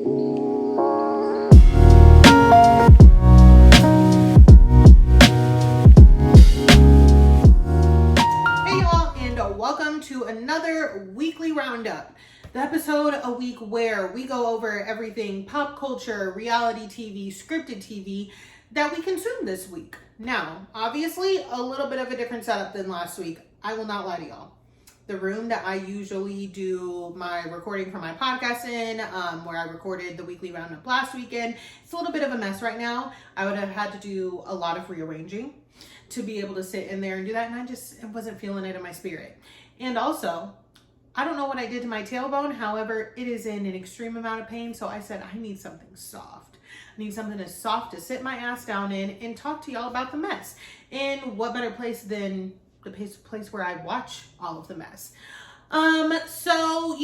Welcome to another weekly Roundup, the episode a week where we go over everything pop culture, reality TV, scripted TV that we consumed this week. Now, obviously, a little bit of a different setup than last week. I will not lie to y'all. The room that I usually do my recording for my podcast in, where I recorded the weekly Roundup last weekend, it's a little bit of a mess right now. I would have had to do a lot of rearranging to be able to sit in there and do that, and I wasn't feeling it in my spirit. And also, I don't know what I did to my tailbone, however, it is in an extreme amount of pain, so I said I need something soft. I need something as soft to sit my ass down in and talk to y'all about the mess. And what better place than the place where I watch all of the mess. So,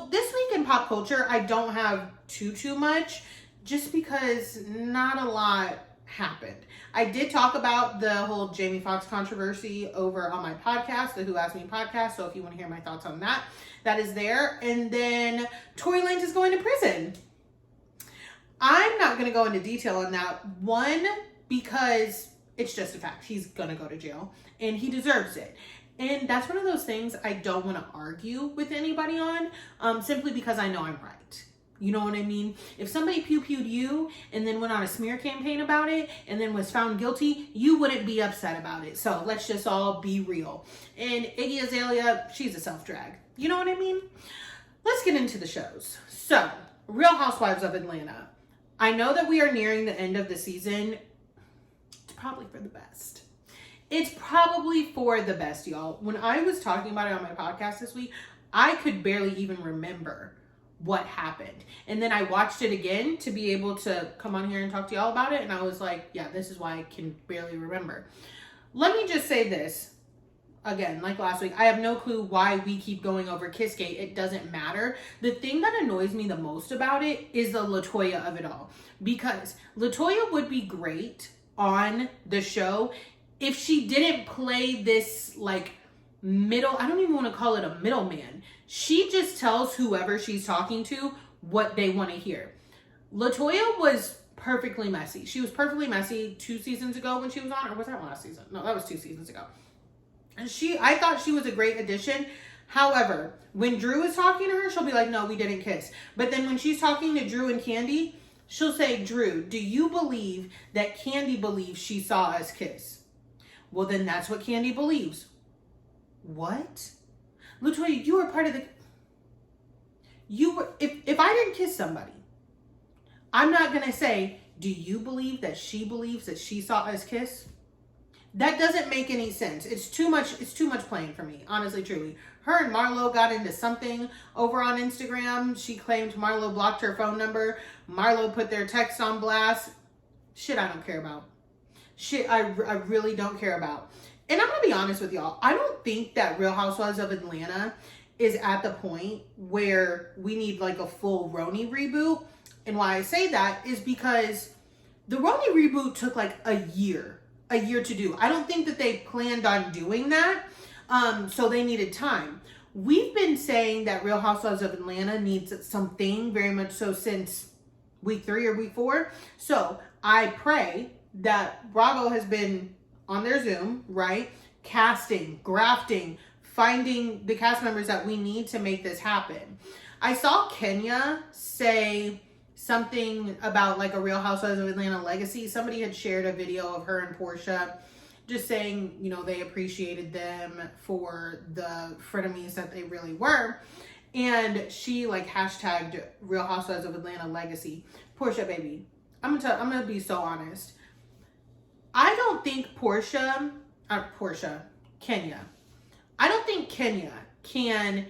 this week in pop culture, I don't have too much, just because not a lot happened. I did talk about the whole Jamie Foxx controversy over on my podcast, the Who Asked Me podcast. So if you want to hear my thoughts on that, that is there. And then Tory Lanez is going to prison. I'm not going to go into detail on that. One, because it's just a fact. He's going to go to jail and he deserves it. And that's one of those things I don't want to argue with anybody on, simply because I know I'm right. You know what I mean? If somebody pew-pewed you and then went on a smear campaign about it and then was found guilty, you wouldn't be upset about it. So let's just all be real. And Iggy Azalea, she's a self-drag. You know what I mean? Let's get into the shows. So, Real Housewives of Atlanta. I know that we are nearing the end of the season. It's probably for the best. It's probably for the best, y'all. When I was talking about it on my podcast this week, I could barely even remember what happened. And then I watched it again to be able to come on here and talk to y'all about it. And I was like, yeah, this is why I can barely remember. Let me just say this. Again, like last week, I have no clue why we keep going over Kissgate. It doesn't matter. The thing that annoys me the most about it is the LaToya of it all. Because LaToya would be great on the show if she didn't play this I don't even want to call it a middleman. She just tells whoever she's talking to what they want to hear. LaToya was perfectly messy. She was perfectly messy 2 seasons ago when she was on, or was that last season? No, that was 2 seasons ago. And I thought she was a great addition. However, when Drew is talking to her, she'll be like, no, we didn't kiss. But then when she's talking to Drew and Candy, she'll say, Drew, do you believe that Candy believes she saw us kiss? Well, then that's what Candy believes. What? LaToya, you were part of if I didn't kiss somebody, I'm not going to say, do you believe that she believes that she saw us kiss? That doesn't make any sense. It's too much playing for me, honestly, truly. Her and Marlo got into something over on Instagram. She claimed Marlo blocked her phone number. Marlo put their text on blast. Shit I don't care about. Shit I really don't care about. And I'm going to be honest with y'all. I don't think that Real Housewives of Atlanta is at the point where we need a full Roni reboot. And why I say that is because the Roni reboot took a year to do. I don't think that they planned on doing that. So they needed time. We've been saying that Real Housewives of Atlanta needs something very much so since week 3 or week 4. So I pray that Bravo has been on their Zoom, right? Casting, grafting, finding the cast members that we need to make this happen. I saw Kenya say something about a Real Housewives of Atlanta legacy. Somebody had shared a video of her and Portia just saying, they appreciated them for the frenemies that they really were. And she hashtagged Real Housewives of Atlanta legacy. Portia, baby, I'm gonna be so honest. I don't think Kenya. I don't think Kenya can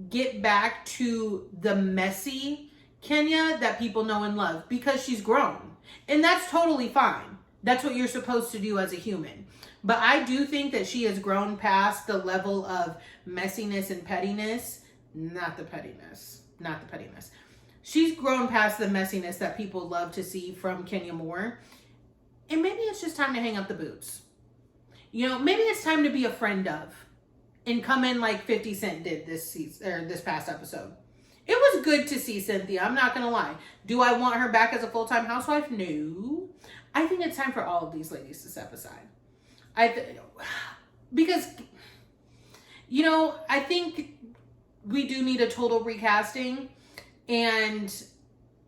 get back to the messy Kenya that people know and love because she's grown. And that's totally fine. That's what you're supposed to do as a human. But I do think that she has grown past the level of messiness and pettiness. Not the pettiness. She's grown past the messiness that people love to see from Kenya Moore. And maybe it's just time to hang up the boots. Maybe it's time to be a friend of and come in like 50 Cent did this season or this past episode. it was good to see Cynthia. I'm not going to lie. Do I want her back as a full-time housewife? No. I think it's time for all of these ladies to step aside. Because, you know, I think we do need a total recasting, and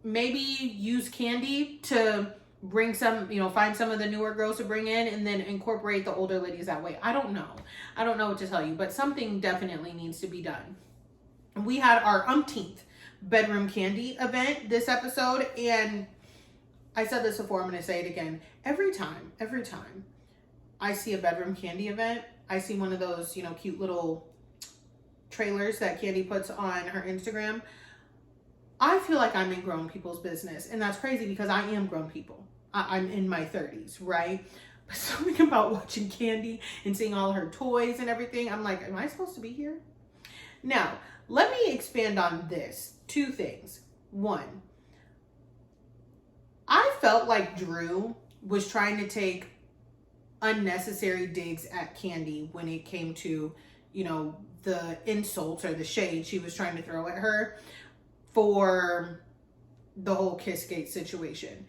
maybe use Kandi to bring some, you know, find some of the newer girls to bring in and then incorporate the older ladies that way. I don't know. I don't know what to tell you, but something definitely needs to be done. We had our umpteenth Bedroom Kandi event this episode, and I said this before, I'm going to say it again. Every time I see a Bedroom Kandi event, I see one of those, you know, cute little trailers that Kandi puts on her Instagram, I feel like I'm in grown people's business. And that's crazy because I am grown people. I'm in my 30s, right? But something about watching Kandi and seeing all her toys and everything, I'm like, am I supposed to be here? Now, let me expand on this. 2 things. 1, I felt like Drew was trying to take unnecessary digs at Kandi when it came to, you know, the insults or the shade she was trying to throw at her for the whole Kissgate situation.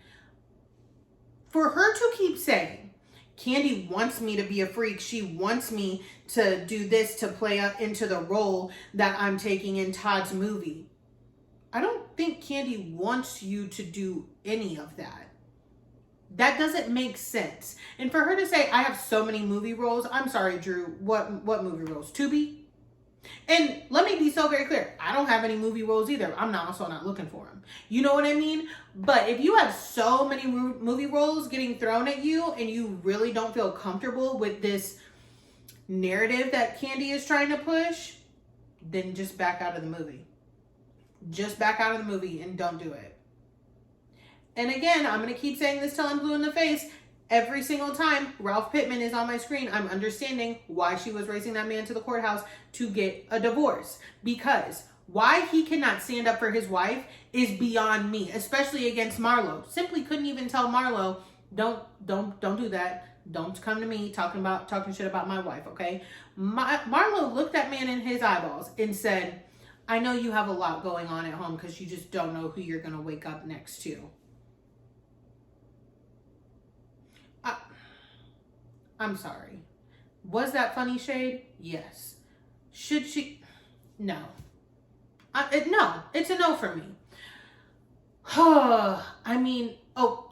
For her to keep saying, Kandi wants me to be a freak, she wants me to do this to play up into the role that I'm taking in Todd's movie. I don't think Kandi wants you to do any of that. That doesn't make sense. And for her to say, I have so many movie roles, I'm sorry, Drew, what movie roles? Tubi? And let me be so very clear, I don't have any movie roles either. I'm also not looking for them. You know what I mean? But if you have so many movie roles getting thrown at you and you really don't feel comfortable with this narrative that Kandi is trying to push, then just back out of the movie. Just back out of the movie and don't do it. And again, I'm going to keep saying this till I'm blue in the face. Every single time Ralph Pittman is on my screen, I'm understanding why she was racing that man to the courthouse to get a divorce. Because why he cannot stand up for his wife is beyond me, especially against Marlo. Simply couldn't even tell Marlo, don't do that. Don't come to me talking shit about my wife, okay? Marlo looked that man in his eyeballs and said, I know you have a lot going on at home because you just don't know who you're going to wake up next to. I'm sorry. Was that funny shade? Yes. Should she? No. No. It's a no for me. I mean,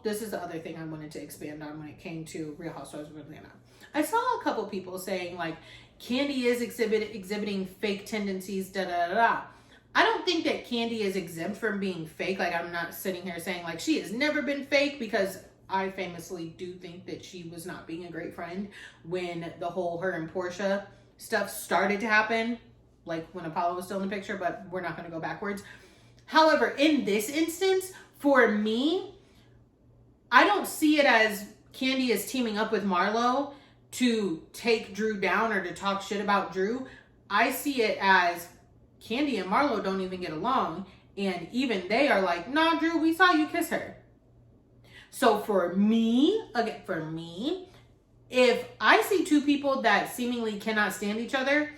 this is the other thing I wanted to expand on when it came to Real Housewives of Atlanta. I saw a couple people saying, like, Kandi is exhibiting fake tendencies, da-da-da-da. I don't think that Kandi is exempt from being fake. Like, I'm not sitting here saying, like, she has never been fake, because I famously do think that she was not being a great friend when the whole her and Portia stuff started to happen, like when Apollo was still in the picture, but we're not going to go backwards. However, in this instance, for me, I don't see it as Kandi is teaming up with Marlo to take Drew down or to talk shit about Drew. I see it as Kandi and Marlo don't even get along, and even they are like, nah, Drew, we saw you kiss her. So for me, if I see 2 people that seemingly cannot stand each other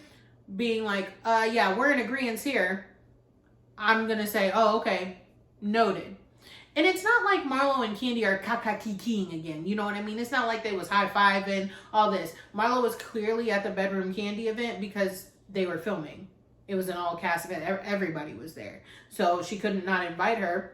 being like, yeah, we're in agreement here, I'm going to say, oh, okay, noted. And it's not like Marlo and Kandi are kakakikiing again. You know what I mean? It's not like they was high-fiving, all this. Marlo was clearly at the Bedroom Kandi event because they were filming. It was an all-cast event. Everybody was there. So she couldn't not invite her.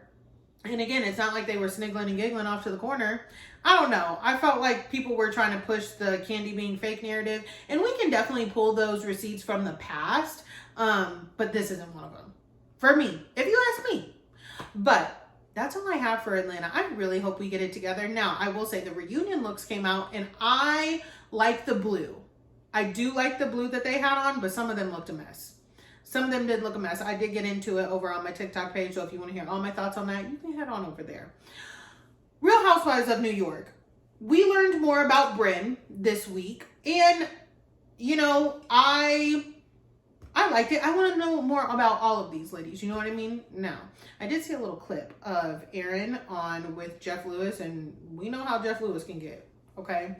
And again, it's not like they were sniggling and giggling off to the corner. I don't know. I felt like people were trying to push the Kandi being fake narrative. And we can definitely pull those receipts from the past. But this isn't one of them. For me, if you ask me. But that's all I have for Atlanta. I really hope we get it together. Now, I will say the reunion looks came out and I like the blue. I do like the blue that they had on, but some of them looked a mess. Some of them did look a mess. I did get into it over on my TikTok page, so if you want to hear all my thoughts on that, you can head on over there. Real Housewives of New York. We learned more about Brynn this week, and, you know, I liked it. I want to know more about all of these ladies, you know what I mean? Now, I did see a little clip of Erin on with Jeff Lewis, and we know how Jeff Lewis can get, okay?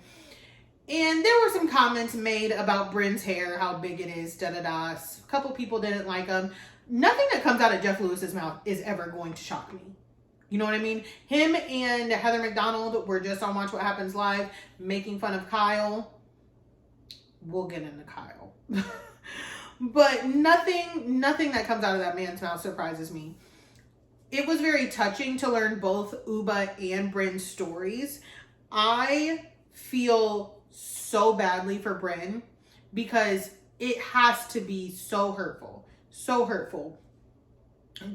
And there were some comments made about Brynn's hair, how big it is, da-da-da. A couple people didn't like them. nothing that comes out of Jeff Lewis's mouth is ever going to shock me. You know what I mean? Him and Heather McDonald were just on Watch What Happens Live making fun of Kyle. We'll get into Kyle. But nothing that comes out of that man's mouth surprises me. It was very touching to learn both Uba and Bryn's stories. I feel so badly for Bryn because it has to be so hurtful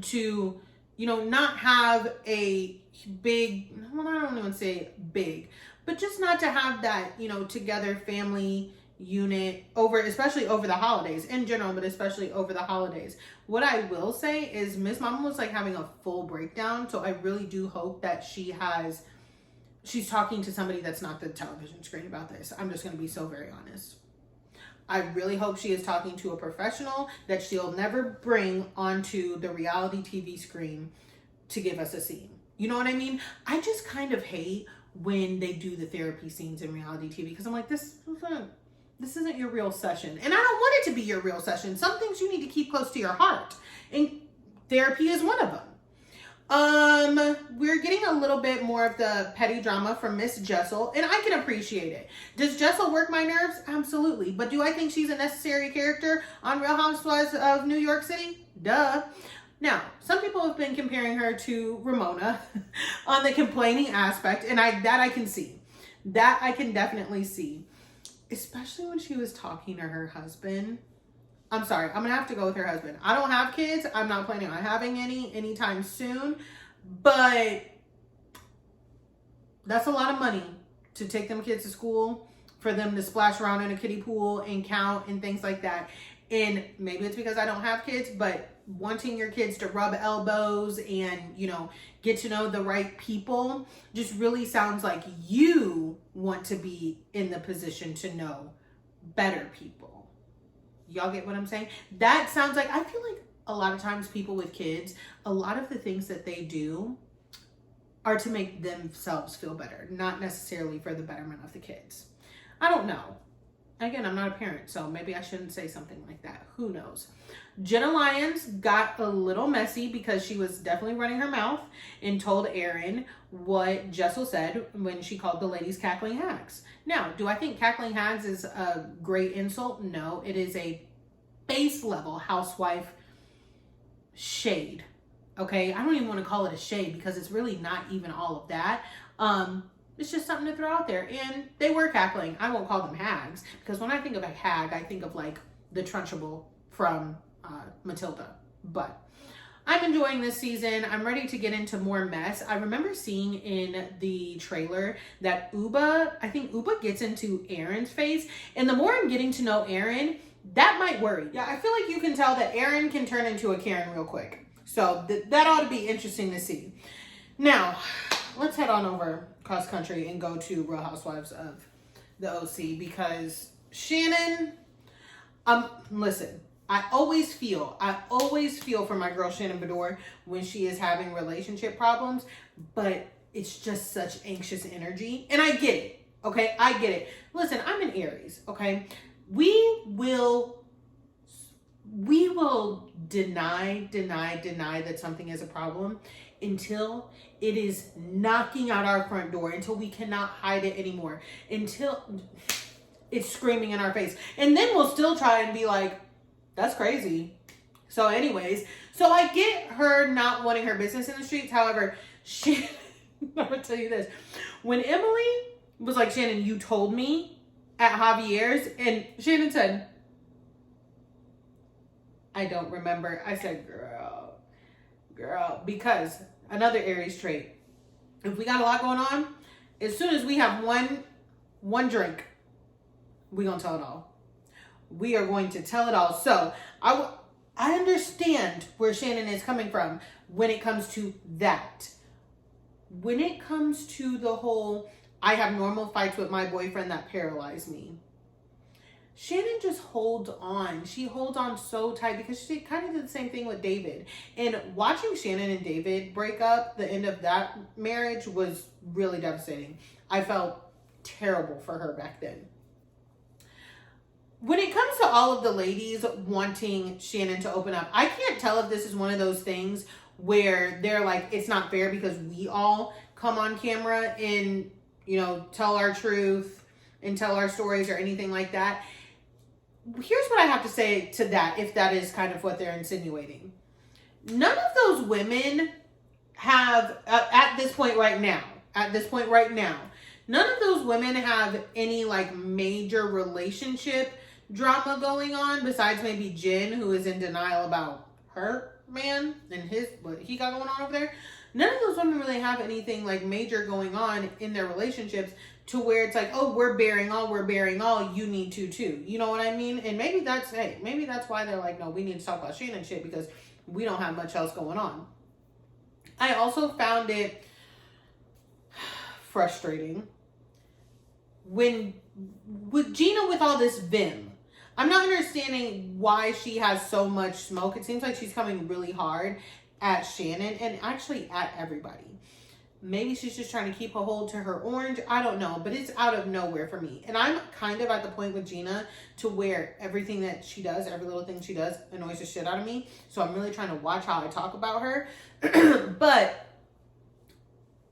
to, not have a big, well, I don't even say big, but just not to have that, together family unit especially over the holidays in general, but especially over the holidays. What I will say is Miss Mama was like having a full breakdown. So I really do hope that she's talking to somebody that's not the television screen about this. I'm just going to be so very honest. I really hope she is talking to a professional that she'll never bring onto the reality TV screen to give us a scene. You know what I mean? I just kind of hate when they do the therapy scenes in reality TV because I'm like, this isn't your real session. And I don't want it to be your real session. Some things you need to keep close to your heart. And therapy is one of them. We're getting a little bit more of the petty drama from Miss Jessel, and I can appreciate it. Does Jessel work my nerves? Absolutely. But do I think she's a necessary character on Real Housewives of New York City? Duh. Now, some people have been comparing her to Ramona on the complaining aspect, and I can see. That I can definitely see. Especially when she was talking to her husband. I'm sorry, I'm gonna have to go with her husband. I don't have kids. I'm not planning on having any anytime soon. But that's a lot of money to take them kids to school, for them to splash around in a kiddie pool and count and things like that. And maybe it's because I don't have kids, but wanting your kids to rub elbows and, get to know the right people just really sounds like you want to be in the position to know better people. Y'all get what I'm saying? That sounds like, I feel like a lot of times people with kids, a lot of the things that they do are to make themselves feel better, not necessarily for the betterment of the kids. I don't know. Again, I'm not a parent, so maybe I shouldn't say something like that. Who knows? Jenna Lyons got a little messy because she was definitely running her mouth and told Aaron what Jessel said when she called the ladies cackling hags. Now, do I think cackling hags is a great insult? No, it is a base level housewife shade. Okay, I don't even want to call it a shade because it's really not even all of that. It's just something to throw out there. And they were cackling. I won't call them hags because when I think of a hag, I think of like the Trunchbull from Matilda. But I'm enjoying this season. I'm ready to get into more mess. I remember seeing in the trailer that I think Uba gets into Aaron's face. And the more I'm getting to know Aaron, that might worry. Yeah, I feel like you can tell that Aaron can turn into a Karen real quick. So that ought to be interesting to see. Now, let's head on over cross country and go to Real Housewives of the OC because Shannon, listen, I always feel for my girl Shannon Bedore when she is having relationship problems, but it's just such anxious energy. And I get it, okay? I get it. Listen, I'm an Aries, okay? We will deny that something is a problem until it is knocking out our front door, until we cannot hide it anymore, until it's screaming in our face. And then we'll still try and be like, that's crazy. So anyways, so I get her not wanting her business in the streets. However, I'm going to tell you this. When Emily was like, Shannon, you told me at Javier's, and Shannon said, I don't remember. I said, girl, because another Aries trait. If we got a lot going on, as soon as we have one drink, we gonna tell it all. We are going to tell it all. So I understand where Shannon is coming from when it comes to that. When it comes to the whole, I have normal fights with my boyfriend that paralyze me. Shannon just holds on. She holds on so tight because she kind of did the same thing with David. And watching Shannon and David break up, the end of that marriage was really devastating. I felt terrible for her back then. when it comes to all of the ladies wanting Shannon to open up, I can't tell if this is one of those things where they're like, it's not fair because we all come on camera and, tell our truth and tell our stories or anything like that. Here's what I have to say to that, if that is kind of what they're insinuating. None of those women have, at this point right now, none of those women have any like major relationship drama going on besides maybe Jen, who is in denial about her man and what he got going on over there. None of those women really have anything like major going on in their relationships to where it's like, oh, we're bearing all, you need to too. You know what I mean? And maybe that's why they're like, no, we need to talk about Shannon shit because we don't have much else going on. I also found it frustrating with Gina with all this vim. I'm not understanding why she has so much smoke. It seems like she's coming really hard at Shannon and actually at everybody. Maybe she's just trying to keep a hold to her orange. I don't know, but it's out of nowhere for me. And I'm kind of at the point with Gina to where everything that she does, every little thing she does annoys the shit out of me. So I'm really trying to watch how I talk about her. But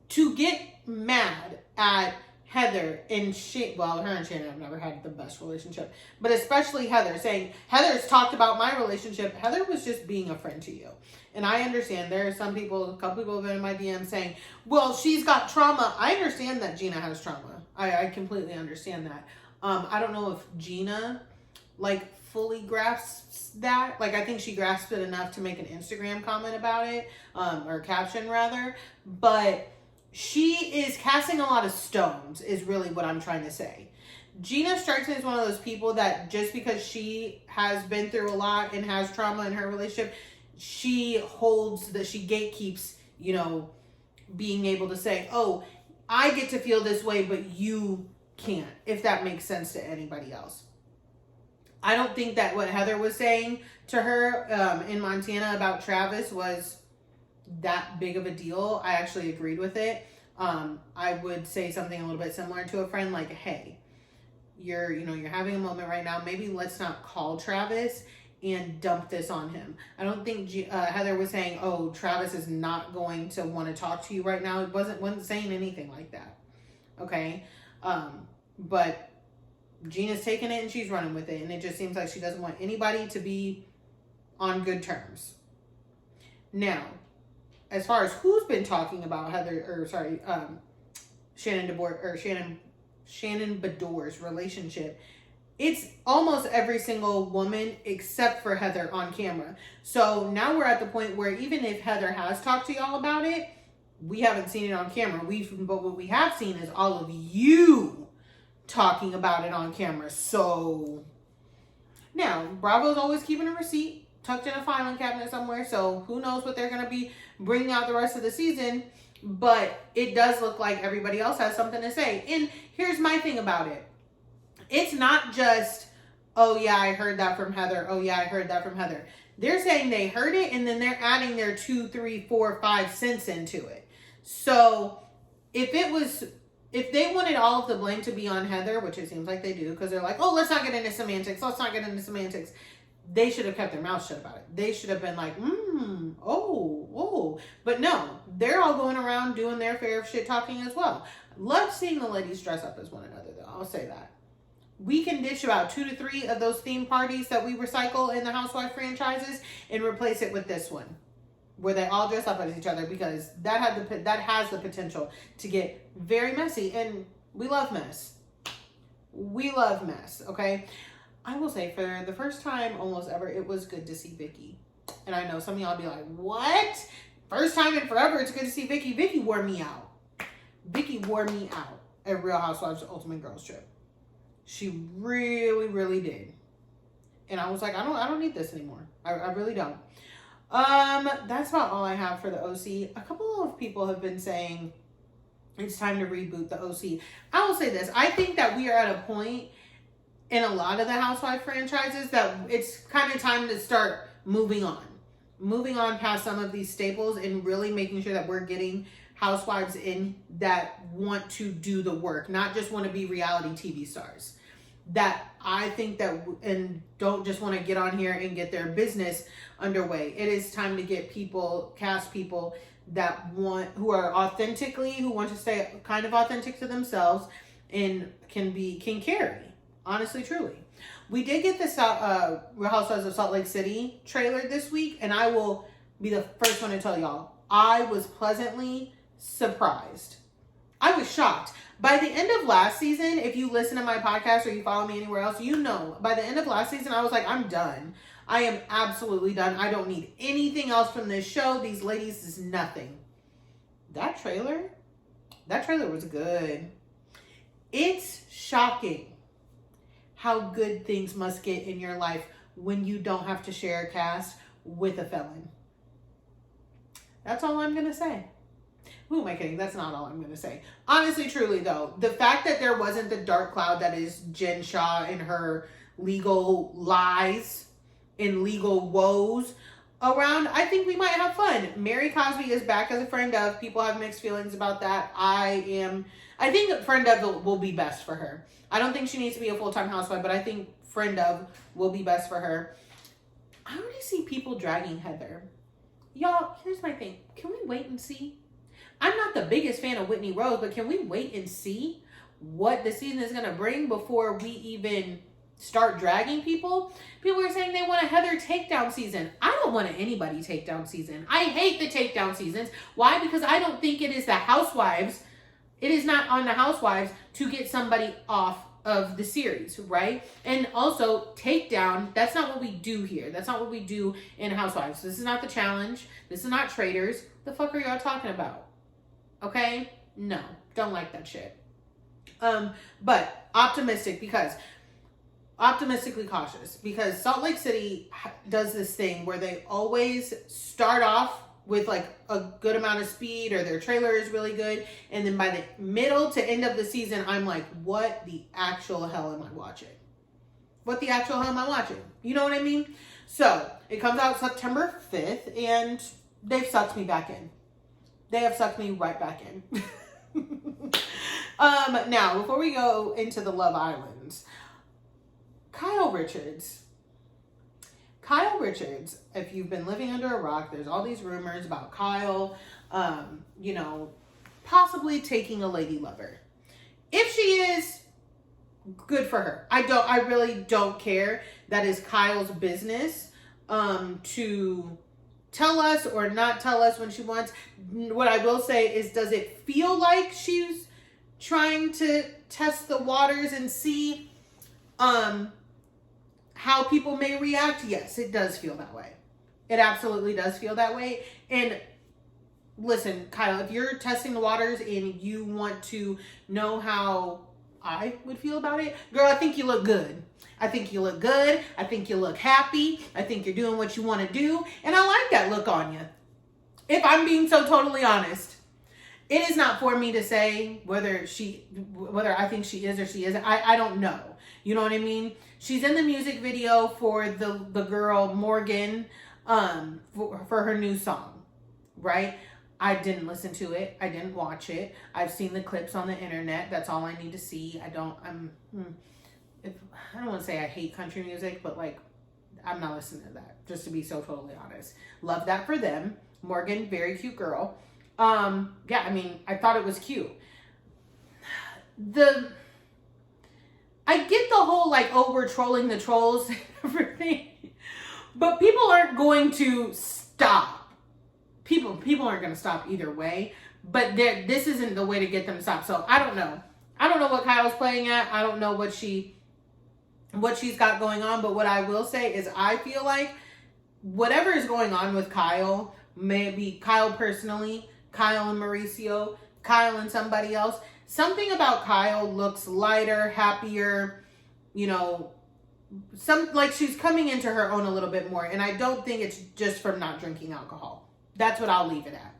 to get mad at Heather and her and Shannon have never had the best relationship, but especially Heather, saying Heather's talked about my relationship. Heather was just being a friend to you. And I understand there are a couple people have been in my DM saying, well, she's got trauma. I understand that Gina has trauma. I completely understand that. I don't know if Gina like fully grasps that. Like, I think she grasped it enough to make an Instagram comment about it, or caption rather, but she is casting a lot of stones is really what I'm trying to say. Gina strikes me as one of those people that just because she has been through a lot and has trauma in her relationship, she gatekeeps, being able to say, oh, I get to feel this way, but you can't, if that makes sense to anybody else. I don't think that what Heather was saying to her in Montana about Travis was that big of a deal. I actually agreed with it. I would say something a little bit similar to a friend, like, hey, you're having a moment right now. Maybe let's not call Travis and dump this on him. I don't think Heather was saying, oh, Travis is not going to want to talk to you right now. It wasn't saying anything like that. Okay. But Gina's taking it and she's running with it. And it just seems like she doesn't want anybody to be on good terms. Now, as far as who's been talking about Shannon Bedore's relationship, it's almost every single woman except for Heather on camera. So now we're at the point where even if Heather has talked to y'all about it, we haven't seen it on camera. But what we have seen is all of you talking about it on camera. So now Bravo's always keeping a receipt tucked in a filing cabinet somewhere. So who knows what they're going to be bringing out the rest of the season. But it does look like everybody else has something to say. And here's my thing about it. It's not just, oh yeah, I heard that from Heather. Oh yeah, I heard that from Heather. They're saying they heard it and then they're adding their 2, 3, 4, 5 cents into it. So if they wanted all of the blame to be on Heather, which it seems like they do, because they're like, oh, let's not get into semantics. They should have kept their mouth shut about it. They should have been like, oh. But no, they're all going around doing their fair of shit talking as well. Love seeing the ladies dress up as one another, though. I'll say that. We can ditch about 2 to 3 of those theme parties that we recycle in the Housewife franchises and replace it with this one, where they all dress up as each other, because that has the potential to get very messy, and we love mess. Okay? I will say, for the first time almost ever, it was good to see Vicky. And I know some of y'all be like, what? First time in forever, it's good to see Vicky. Vicky wore me out. At Real Housewives Ultimate Girls Trip. She really, really did. And I was like, I don't need this anymore. I really don't. That's about all I have for the OC. A couple of people have been saying it's time to reboot the OC. I will say this. I think that we are at a point in a lot of the Housewife franchises that it's kind of time to start moving on past some of these staples and really making sure that we're getting housewives in that want to do the work, not just want to be reality TV stars. that I think that, and don't just want to get on here and get their business underway. It is time to get cast people that who want to stay kind of authentic to themselves and can carry. Honestly, truly. We did get this Real Housewives of Salt Lake City trailer this week, and I will be the first one to tell y'all, I was pleasantly surprised. I was shocked. By the end of last season, if you listen to my podcast or you follow me anywhere else, you know, by the end of last season, I was like, I'm done. I am absolutely done. I don't need anything else from this show. These ladies is nothing. That trailer was good. It's shocking how good things must get in your life when you don't have to share a cast with a felon. That's all I'm going to say. Who am I kidding? That's not all I'm going to say. Honestly, truly, though, the fact that there wasn't the dark cloud that is Jen Shah and her legal lies and legal woes around, I think we might have fun. Mary Cosby is back as a friend of. People have mixed feelings about that. I think friend of will be best for her. I don't think she needs to be a full-time housewife, but I think friend of will be best for her. I already see people dragging Heather. Y'all, here's my thing. Can we wait and see? I'm not the biggest fan of Whitney Rose, but can we wait and see what the season is going to bring before we even start dragging people? People are saying they want a Heather takedown season. I don't want an anybody takedown season. I hate the takedown seasons. Why? Because I don't think it is the housewives. It is not on the housewives to get somebody off of the series, right? And also, takedown, that's not what we do here. That's not what we do in Housewives. This is not the challenge. This is not Traitors. The fuck are y'all talking about? Okay? No. Don't like that shit. But optimistically cautious, because Salt Lake City does this thing where they always start off with like a good amount of speed, or their trailer is really good, and then by the middle to end of the season, I'm like, what the actual hell am I watching? What the actual hell am I watching? You know what I mean? So it comes out September 5th, and they've sucked me back in. They have sucked me right back in. Now, before we go into the Love Islands, Kyle Richards, if you've been living under a rock, there's all these rumors about Kyle, possibly taking a lady lover. If she is, good for her. I really don't care. That is Kyle's business, to tell us or not tell us when she wants. What I will say is, does it feel like she's trying to test the waters and see, how people may react? Yes, it does feel that way. It absolutely does feel that way. And listen, Kyle, if you're testing the waters and you want to know how I would feel about it, girl, I think you look good. I think you look good. I think you look happy. I think you're doing what you want to do. And I like that look on you. If I'm being so totally honest, it is not for me to say whether I think she is or she isn't. I don't know. You know what I mean? She's in the music video for the girl Morgan, for her new song, right? I didn't listen to it. I didn't watch it. I've seen the clips on the internet. That's all I need to see. I don't want to say I hate country music, but like, I'm not listening to that, just to be so totally honest. Love that for them. Morgan, very cute girl. I thought it was cute. I get the whole like, oh, we're trolling the trolls and everything, but people aren't going to stop. People aren't going to stop either way, but this isn't the way to get them to stop. So I don't know. I don't know what Kyle's playing at. I don't know what she's got going on, but what I will say is I feel like whatever is going on with Kyle, maybe Kyle personally, Kyle and Mauricio, Kyle and somebody else, something about Kyle looks lighter, happier, like she's coming into her own a little bit more. And I don't think it's just from not drinking alcohol. That's what I'll leave it at.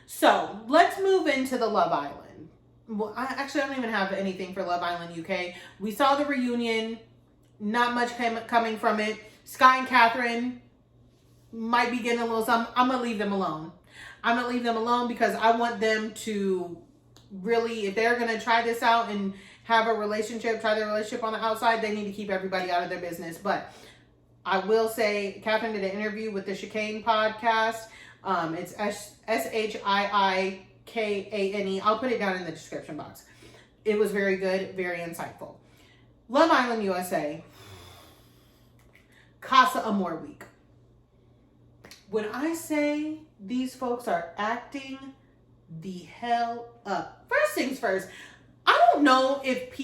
So let's move into the Love Island. Well, I don't even have anything for Love Island UK. We saw the reunion. Not much coming from it. Sky and Catherine might be getting a little something. I'm going to leave them alone. I'm going to leave them alone because I want them to really, if they're going to try this out and have a relationship, try their relationship on the outside, they need to keep everybody out of their business. But I will say, Catherine did an interview with the ShiiKane Podcast. It's ShiiKane. I'll put it down in the description box. It was very good, very insightful. Love Island USA. Casa Amor Week. When I say these folks are acting the hell up. First things first, I don't know if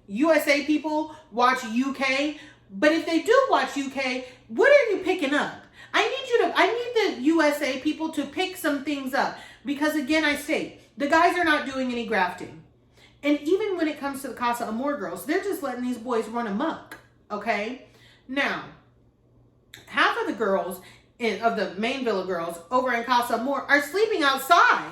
USA people watch UK, but if they do watch UK, what are you picking up? I need the USA people to pick some things up, because again, I state, the guys are not doing any grafting. And even when it comes to the Casa Amor girls, they're just letting these boys run amok, okay? Now, half of the girls of the main villa girls over in Casa Amor are sleeping outside.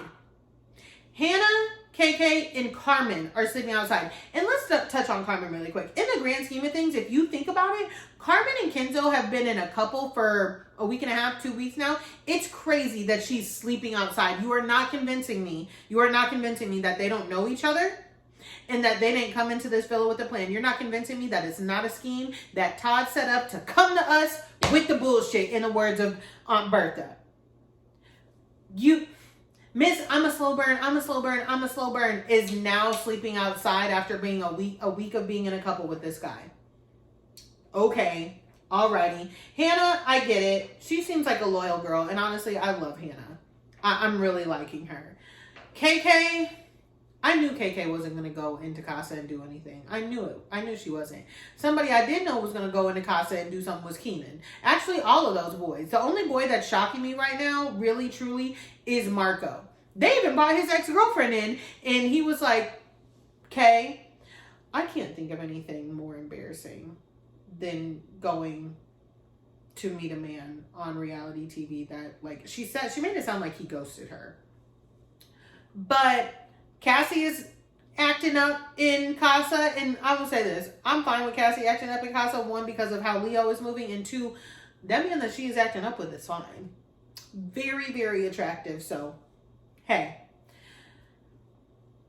Hannah, KK, and Carmen are sleeping outside. And let's touch on Carmen really quick. In the grand scheme of things, if you think about it, Carmen and Kenzo have been in a couple for a week and a half, 2 weeks now. It's crazy that she's sleeping outside. You are not convincing me. You are not convincing me that they don't know each other and that they didn't come into this villa with a plan. You're not convincing me that it's not a scheme that Todd set up to come to us with the bullshit, in the words of Aunt Bertha. Miss, I'm a slow burn, is now sleeping outside after being a week of being in a couple with this guy. Okay, alrighty. Hannah, I get it. She seems like a loyal girl, and honestly, I love Hannah. I'm really liking her. KK, I knew KK wasn't going to go into Casa and do anything. I knew it. I knew she wasn't. Somebody I did know was going to go into Casa and do something was Keenan. Actually, all of those boys. The only boy that's shocking me right now, really, truly, is Marco. They even brought his ex-girlfriend in, and he was like, Kay, I can't think of anything more embarrassing than going to meet a man on reality TV that, like, she made it sound like he ghosted her. But Cassie is acting up in Casa, and I will say this, I'm fine with Cassie acting up in Casa, one, because of how Leo is moving, and two, that man that she is acting up with is fine. Very, very attractive, so hey.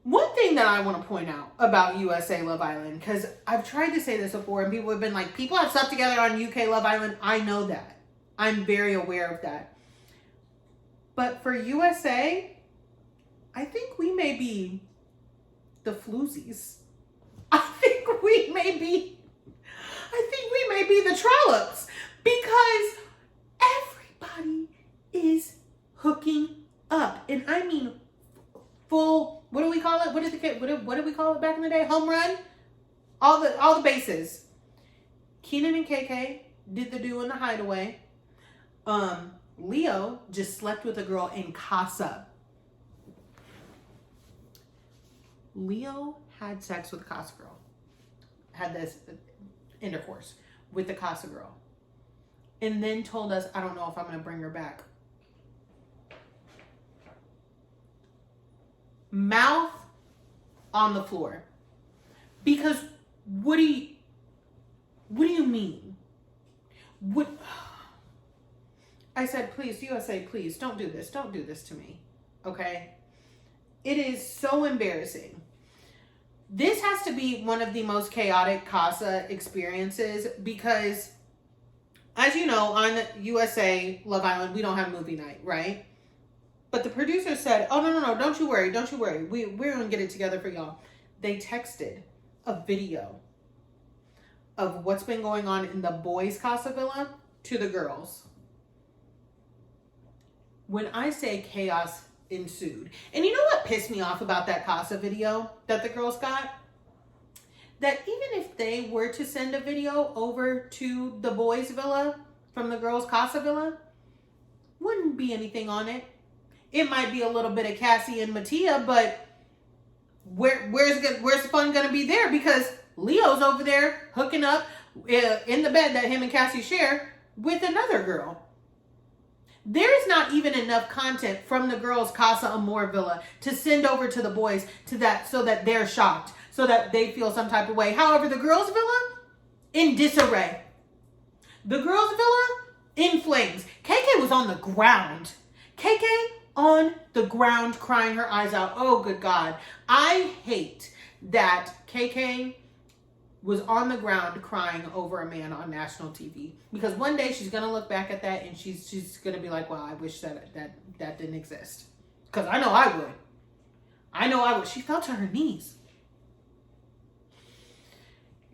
One thing that I want to point out about USA Love Island, because I've tried to say this before, and people have been like, people have stuff together on UK Love Island. I know that. I'm very aware of that. But for USA, I think we may be the floozies. I think we may be the trollops, because everybody is hooking up, and I mean full. What do we call it? What did we call it back in the day? Home run. All the bases. Keenan and KK did the do in the hideaway. Leo just slept with a girl in Casa. Leo had sex with the Casa girl. Had this intercourse with the Casa girl. And then told us, I don't know if I'm going to bring her back. Mouth on the floor. Because what do you mean? What? I said, please, USA, please, don't do this. Don't do this to me. Okay? It is so embarrassing. This has to be one of the most chaotic Casa experiences, because, as you know, on USA Love Island, we don't have movie night, right? But the producer said, oh, no, don't you worry. We're going to get it together for y'all. They texted a video of what's been going on in the boys' Casa Villa to the girls. When I say chaos ensued. And you know what pissed me off about that Casa video that the girls got? That even if they were to send a video over to the boys' villa from the girls' Casa Villa, wouldn't be anything on it. It might be a little bit of Cassie and Mattia, but where's the fun going to be there? Because Leo's over there hooking up in the bed that him and Cassie share with another girl. There's not even enough content from the girls' Casa Amor Villa to send over to the boys so that they're shocked, so that they feel some type of way. However, the girls' villa, in disarray. The girls' villa, in flames. KK was on the ground. KK on the ground crying her eyes out. Oh, good God. I hate that KK was on the ground crying over a man on national TV. Because one day she's going to look back at that and she's going to be like, well, I wish that didn't exist. Because I know I would. She fell to her knees.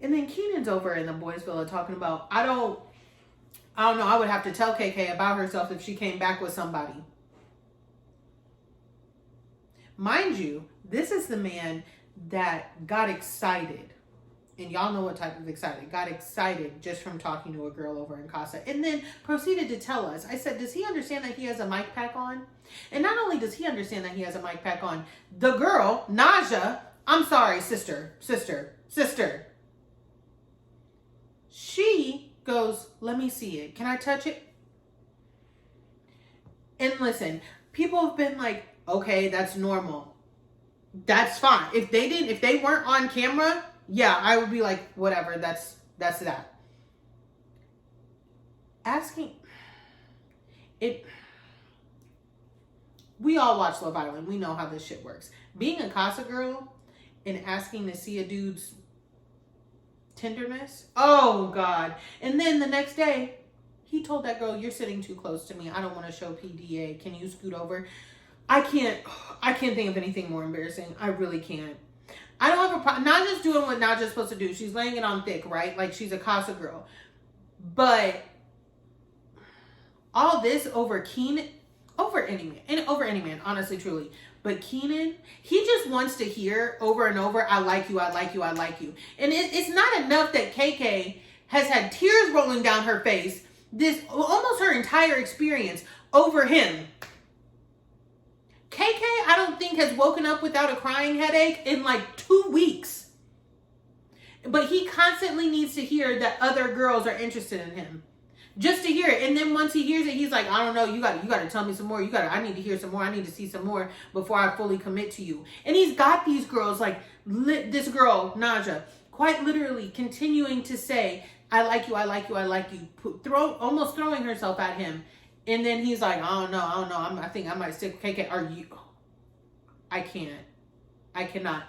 And then Keenan's over in the boys' villa talking about, I don't know, I would have to tell KK about herself if she came back with somebody. Mind you, this is the man that got excited. And y'all know what type of excited. Got excited just from talking to a girl over in Casa. And then proceeded to tell us. I said, does he understand that he has a mic pack on? And not only does he understand that he has a mic pack on, the girl, Naja, I'm sorry, sister. She goes, let me see it. Can I touch it? And listen, people have been like, okay, that's normal. That's fine. If they weren't on camera, yeah, I would be like, whatever, that's that. We all watch Love Island. We know how this shit works. Being a Casa girl and asking to see a dude's tenderness, oh God. And then the next day, he told that girl, you're sitting too close to me. I don't want to show PDA. Can you scoot over? I can't think of anything more embarrassing. I really can't. I don't have a problem. Naja's doing what Naja's supposed to do. She's laying it on thick, right? Like she's a Casa girl. But all this over any man, honestly, truly. But Keenan, he just wants to hear over and over, I like you, I like you, I like you. And it's not enough that KK has had tears rolling down her face, this almost her entire experience over him. KK, I don't think has woken up without a crying headache in like 2 weeks. But he constantly needs to hear that other girls are interested in him. Just to hear it. And then once he hears it, he's like, I don't know, you got to tell me some more. I need to hear some more. I need to see some more before I fully commit to you. And he's got these girls, like this girl, Naja, quite literally continuing to say, I like you, I like you, I like you. Almost throwing herself at him. And then he's like, I don't know. I think I might stick with KK. Are you? I can't. I cannot.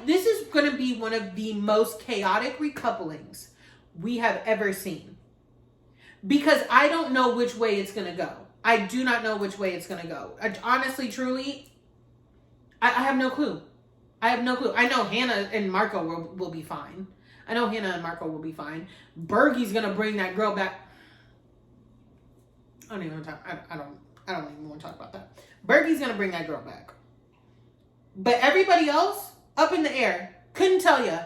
This is going to be one of the most chaotic recouplings we have ever seen. Because I don't know which way it's going to go. I do not know which way it's going to go. Honestly, truly, I have no clue. I know Hannah and Marco will be fine. Bergie's going to bring that girl back. I don't even want to talk about that. Bergie's going to bring that girl back. But everybody else, up in the air. Couldn't tell you.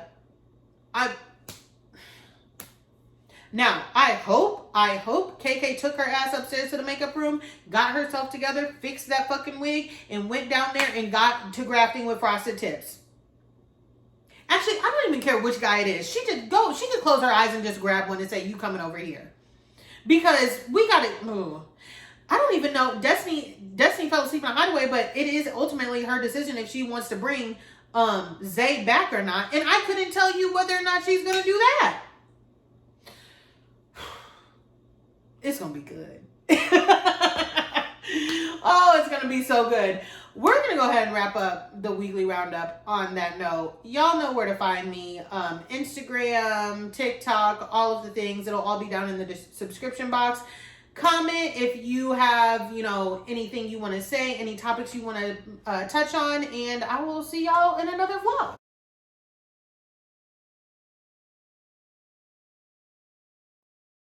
Now, I hope KK took her ass upstairs to the makeup room, got herself together, fixed that fucking wig, and went down there and got to grafting with frosted tips. Actually, I don't even care which guy it is. She could close her eyes and just grab one and say, you coming over here. Because we got it. I don't even know. Destiny fell asleep in a hideaway, but it is ultimately her decision if she wants to bring Zay back or not. And I couldn't tell you whether or not she's going to do that. It's going to be good. Oh, it's going to be so good. We're going to go ahead and wrap up the weekly roundup on that note. Y'all know where to find me. Instagram, TikTok, all of the things. It'll all be down in the subscription box. Comment if you have, anything you want to say, any topics you want to touch on. And I will see y'all in another vlog.